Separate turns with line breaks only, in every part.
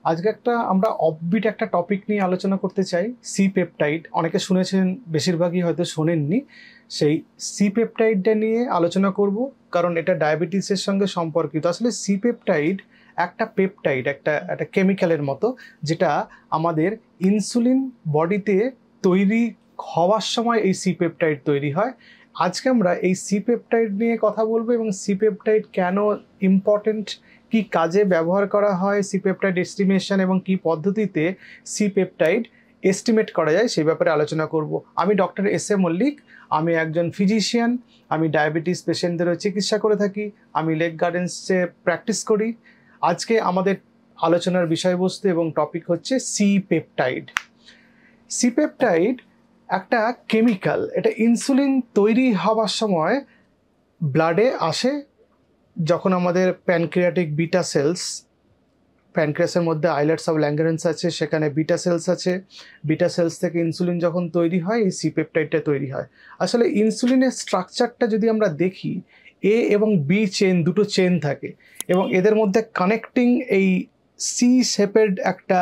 আজকে আমরা অফবিট একটা টপিক নিয়ে আলোচনা করতে চাই, সি পেপটাইড। অনেকে শুনেছেন, বেশিরভাগই হয়তো শোনেননি। সেই সি পেপটাইডটা নিয়ে আলোচনা করব, কারণ এটা ডায়াবেটিসের সঙ্গে সম্পর্কিত। আসলে সি পেপটাইড একটা পেপটাইড, একটা কেমিক্যালের মতো, যেটা আমাদের ইনসুলিন বডিতে তৈরি হওয়ার সময় এই সি পেপটাইড তৈরি হয়। আজকে আমরা এই সি পেপটাইড নিয়ে কথা বলবো এবং সি পেপটাইড কেন ইম্পর্টেন্ট, কি কাজে ব্যবহার করা হয় সি পেপটাইড এস্টিমেশন, এবং কি পদ্ধতিতে সি পেপটাইড এস্টিমেট করা যায় সেই ব্যাপারে আলোচনা করব। আমি ডক্টর এস এ মল্লিক, আমি একজন ফিজিশিয়ান। আমি ডায়াবেটিস পেশেন্টদেরও চিকিৎসা করে থাকি। আমি লেক গার্ডেন্সে প্র্যাকটিস করি। আজকে আমাদের আলোচনার বিষয়বস্তু এবং টপিক হচ্ছে সি পেপটাইড। সি পেপটাইড একটা কেমিক্যাল। এটা ইনসুলিন তৈরি হওয়ার সময় ব্লাডে আসে। যখন আমাদের প্যানক্রিয়াটিক বিটা সেলস, প্যানক্রিয়াসের মধ্যে আইলেটস অফ ল্যাঙ্গারেন্স আছে, সেখানে বিটা সেলস আছে। বিটা সেলস থেকে ইনসুলিন যখন তৈরি হয়, এই সি পেপটাইডটা তৈরি হয়। আসলে ইনসুলিনের স্ট্রাকচারটা যদি আমরা দেখি, এ এবং বি চেন, দুটো চেন থাকে, এবং এদের মধ্যে কানেক্টিং এই সি শেপের একটা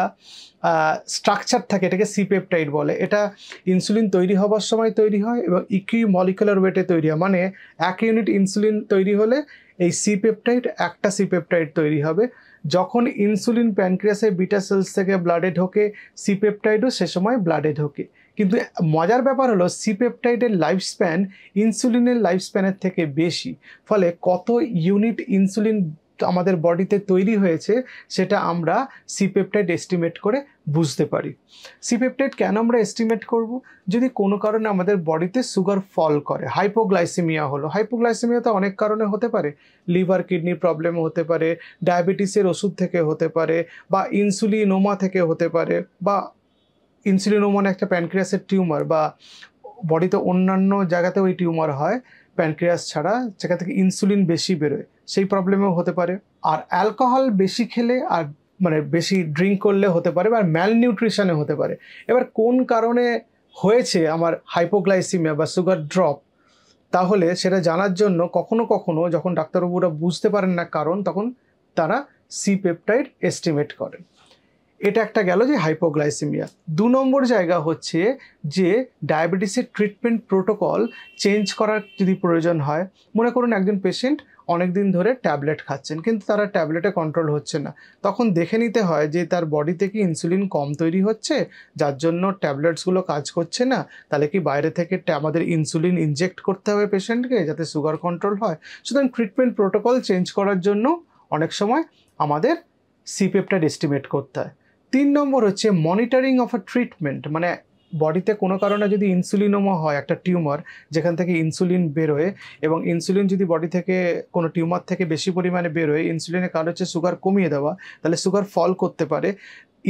স্ট্রাকচার থাকে, এটাকে সি পেপটাইড বলে। এটা ইনসুলিন তৈরি হবার সময় তৈরি হয় এবং ইকুই মলিকুলার ওয়েটে তৈরি হয়। মানে 1 ইউনিট ইনসুলিন তৈরি হলে এই সি পেপটাইড, একটা সি পেপটাইড তৈরি হবে। যখন ইনসুলিন প্যানক্রিয়াসে বিটা সেলস থেকে ব্লাডে ঢোকে, সি পেপটাইডও সে সময় ব্লাডে ঢোকে। কিন্তু মজার ব্যাপার হলো, সি পেপটাইডের লাইফ স্প্যান ইনসুলিনের লাইফ স্প্যানের থেকে বেশি। ফলে কত ইউনিট ইনসুলিন আমাদের বডিতে তৈরি হয়েছে সেটা আমরা সি পেপটাইড এস্টিমেট করে বুঝতে পারি। সি পেপটাইড কেন আমরা এস্টিমেট করব? যদি কোনো কারণে আমাদের বডিতে সুগার ফল করে, হাইপোগ্লাইসেমিয়া হলো। হাইপোগ্লাইসেমিয়া তো অনেক কারণে হতে পারে। লিভার কিডনি প্রবলেম হতে পারে, ডায়াবেটিসের ওষুধ থেকে হতে পারে, বা ইনসুলিনোমা থেকে হতে পারে, বা ইনসুলিনোমা একটা প্যানক্রিয়াসের টিউমার, বা বডিতে অন্যান্য জায়গাতে ওই টিউমার হয় প্যানক্রিয়াস ছাড়া, যেটা থেকে ইনসুলিন বেশি বেরোয়, সেই প্রবলেমও হতে পারে। আর অ্যালকোহল বেশি খেলে, আর মানে বেশি ড্রিঙ্ক করলে হতে পারে, বা ম্যালনিউট্রিশনে হতে পারে। এবার কোন কারণে হয়েছে আমার হাইপোগ্লাইসিমিয়া বা সুগার ড্রপ, তাহলে সেটা জানার জন্য কখনো কখনো যখন ডাক্তারবাবুরা বুঝতে পারেন না কারণ, তখন তারা সি পেপটাইড এস্টিমেট করেন। এটা একটা গেল যে হাইপোগ্লাইসেমিয়া। 2 নম্বর জায়গা হচ্ছে যে ডায়াবেটিসের ট্রিটমেন্ট প্রোটোকল চেঞ্জ করার যদি প্রয়োজন হয়। মনে করুন একজন পেশেন্ট অনেক দিন ধরে ট্যাবলেট খাচ্ছেন, কিন্তু তারা ট্যাবলেটে কন্ট্রোল হচ্ছে না। তখন দেখে নিতে হয় যে তার বডি থেকে ইনসুলিন কম তৈরি হচ্ছে, যার জন্য ট্যাবলেটসগুলো কাজ করছে না। তাহলে কি বাইরে থেকে আমাদের ইনসুলিন ইনজেক্ট করতে হবে পেশেন্টকে, যাতে সুগার কন্ট্রোল হয়? সুতরাং ট্রিটমেন্ট প্রোটোকল চেঞ্জ করার জন্য অনেক সময় আমাদের সি পেপটাইড এস্টিমেট করতে হয়। 3 নম্বর হচ্ছে মনিটরিং অফ আ ট্রিটমেন্ট। মানে বডিতে কোনো কারণে যদি ইনসুলিনোমা হয়, একটা টিউমার যেখান থেকে ইনসুলিন বেরোয়, এবং ইনসুলিন যদি বডি থেকে কোনো টিউমার থেকে বেশি পরিমাণে বেরোয়, ইনসুলিনের কারণ হচ্ছে সুগার কমিয়ে দেওয়া, তাহলে সুগার ফল করতে পারে।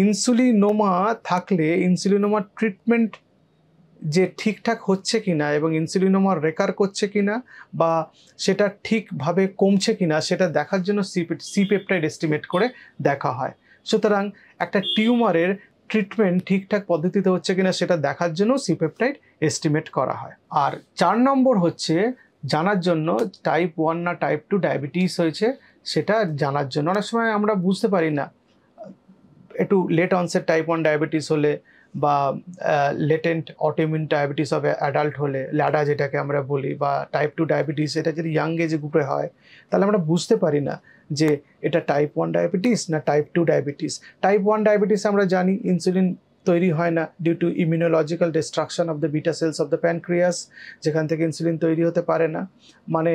ইনসুলিনোমা থাকলে ইনসুলিনোমার ট্রিটমেন্ট যে ঠিকঠাক হচ্ছে কিনা, এবং ইনসুলিনোমা রেকার করছে কিনা, বা সেটা ঠিকভাবে কমছে কিনা, সেটা দেখার জন্য সি পেপটাইড এস্টিমেট করে দেখা হয়। সুতরাং একটা টিউমারের ট্রিটমেন্ট ঠিকঠাক পদ্ধতিতে হচ্ছে কিনা সেটা দেখার জন্য সি পেপটাইড এস্টিমেট করা হয়। আর 4 নম্বর হচ্ছে জানার জন্য টাইপ 1 না টাইপ 2 ডায়াবেটিস হয়েছে সেটা জানার জন্য। অনেক সময় আমরা বুঝতে পারি না, একটু লেট অনসেট টাইপ 1 ডায়াবেটিস হলে, বা latent autoimmune diabetes of adult হলে, ল্যাডা যেটাকে আমরা বলি, বা টাইপ 2 ডায়াবেটিস, এটা যদি ইয়াং এজ গ্রুপে হয়, তাহলে আমরা বুঝতে পারি না যে এটা টাইপ 1 ডায়াবেটিস না টাইপ 2 ডায়াবেটিস। টাইপ 1 ডায়াবেটিস আমরা জানি ইনসুলিন তৈরি হয় না due to immunological destruction of the beta cells of the pancreas, যেখান থেকে ইনসুলিন তৈরি হতে পারে না। মানে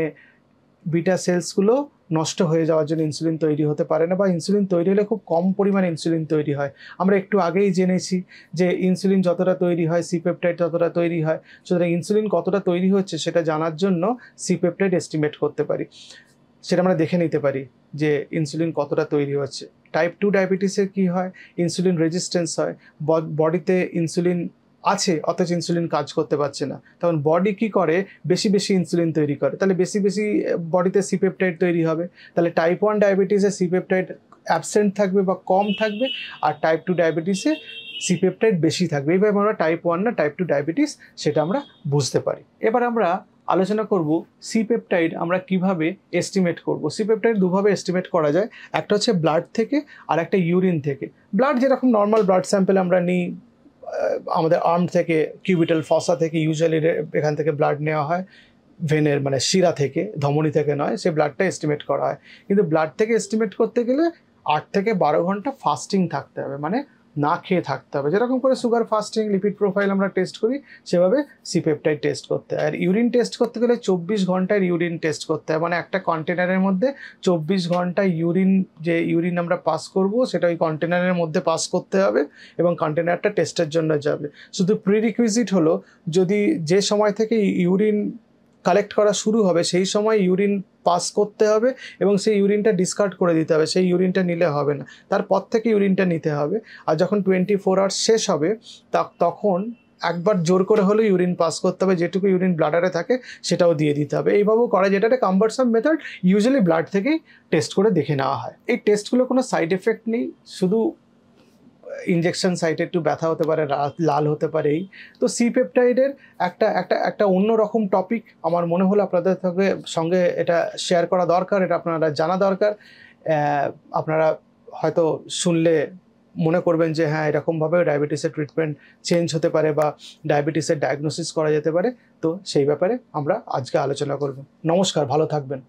বিটা সেলসগুলো নষ্ট হয়ে যাওয়ার জন্য ইনসুলিন তৈরি হতে পারে না, বা ইনসুলিন তৈরি হলে খুব কম পরিমাণে ইনসুলিন তৈরি হয়। আমরা একটু আগেই জেনেছি যে ইনসুলিন যতটা তৈরি হয়, সি পেপটাইড ততটা তৈরি হয়। সুতরাং ইনসুলিন কতটা তৈরি হচ্ছে সেটা জানার জন্য সি পেপটাইড এস্টিমেট করতে পারি। সেটা আমরা দেখে নিতে পারি যে ইনসুলিন কতটা তৈরি হচ্ছে। টাইপ 2 ডায়াবেটিসের কী হয়? ইনসুলিন রেজিস্ট্যান্স হয়। বডিতে ইনসুলিন আছে অথচ ইনসুলিন কাজ করতে পারছে না, তখন বডি কি করে? বেশি বেশি ইনসুলিন তৈরি করে। তাহলে বেশি বেশি বডিতে সি পেপটাইড তৈরি হবে। তাহলে টাইপ 1 ডায়াবেটিসে সি পেপটাইড অ্যাবসেন্ট থাকবে বা কম থাকবে, আর টাইপ 2 ডায়াবেটিসে সি পেপটাইড বেশি থাকবে। এইভাবে আমরা টাইপ 1 না টাইপ 2 ডায়াবেটিস সেটা আমরা বুঝতে পারি। এবার আমরা আলোচনা করব সি পেপটাইড আমরা কিভাবে এস্টিমেট করব। সি পেপটাইড দুভাবে এস্টিমেট করা যায়, একটা হচ্ছে ব্লাড থেকে আর একটা ইউরিন থেকে। ব্লাড যেরকম নর্মাল ব্লাড স্যাম্পেল আমরা নিই আমাদের আর্ম থেকে, কিউবিটাল ফসা থেকে ইউজুয়ালি এখান থেকে ব্লাড নেওয়া হয়, ভেনের মানে শিরা থেকে, ধমনী থেকে নয়, সেই ব্লাডটা এস্টিমেট করা হয়। কিন্তু ব্লাড থেকে এস্টিমেট করতে গেলে 8 থেকে 12 ঘন্টা ফাস্টিং থাকতে হবে, মানে না খেয়ে থাকতে হবে। যেরকম করে সুগার ফাস্টিং, লিপিড প্রোফাইল আমরা টেস্ট করি, সেভাবে সি পেপটাইড টেস্ট করতে হয়। আর ইউরিন টেস্ট করতে গেলে 24 ঘন্টার ইউরিন টেস্ট করতে হয়, মানে একটা কন্টেনারের মধ্যে 24 ঘন্টা ইউরিন আমরা পাস করব সেটা ওই কন্টেনারের মধ্যে পাস করতে হবে এবং কন্টেনারটা টেস্টের জন্য যাবে। শুধু প্রিরিকুইজিট হলো যদি যে সময় থেকে ইউরিন কালেক্ট করা শুরু হবে সেই সময় ইউরিন পাস করতে হবে এবং সেই ইউরিনটা ডিসকার্ড করে দিতে হবে, সেই ইউরিনটা নিলে হবে না, তারপর থেকে ইউরিনটা নিতে হবে। আর যখন 24 আওয়ার্স শেষ হবে তখন একবার জোর করে হলেও ইউরিন পাস করতে হবে, যেটুকু ইউরিন ব্লাডারে থাকে সেটাও দিয়ে দিতে হবে। এইভাবেও করা, যেটা একটা কাম্বারসাম মেথড, ইউজুয়ালি ব্লাড থেকেই টেস্ট করে দেখে নেওয়া হয়। এই টেস্টগুলো কোনো সাইড এফেক্ট নেই, শুধু ইনজেকশন সাইটে একটু ব্যথা হতে পারে, লাল হতে পারে। এই তো সি পেপটাইডের একটা অন্যরকম টপিক আমার মনে হলো আপনাদের সঙ্গে এটা শেয়ার করা দরকার, এটা আপনারা জানা দরকার। আপনারা হয়তো শুনলে মনে করবেন যে হ্যাঁ এরকমভাবে ডায়াবেটিসের ট্রিটমেন্ট চেঞ্জ হতে পারে বা ডায়াবেটিসের ডায়াগনোসিস করা যেতে পারে। তো সেই ব্যাপারে আমরা আজকে আলোচনা করব। নমস্কার, ভালো থাকবেন।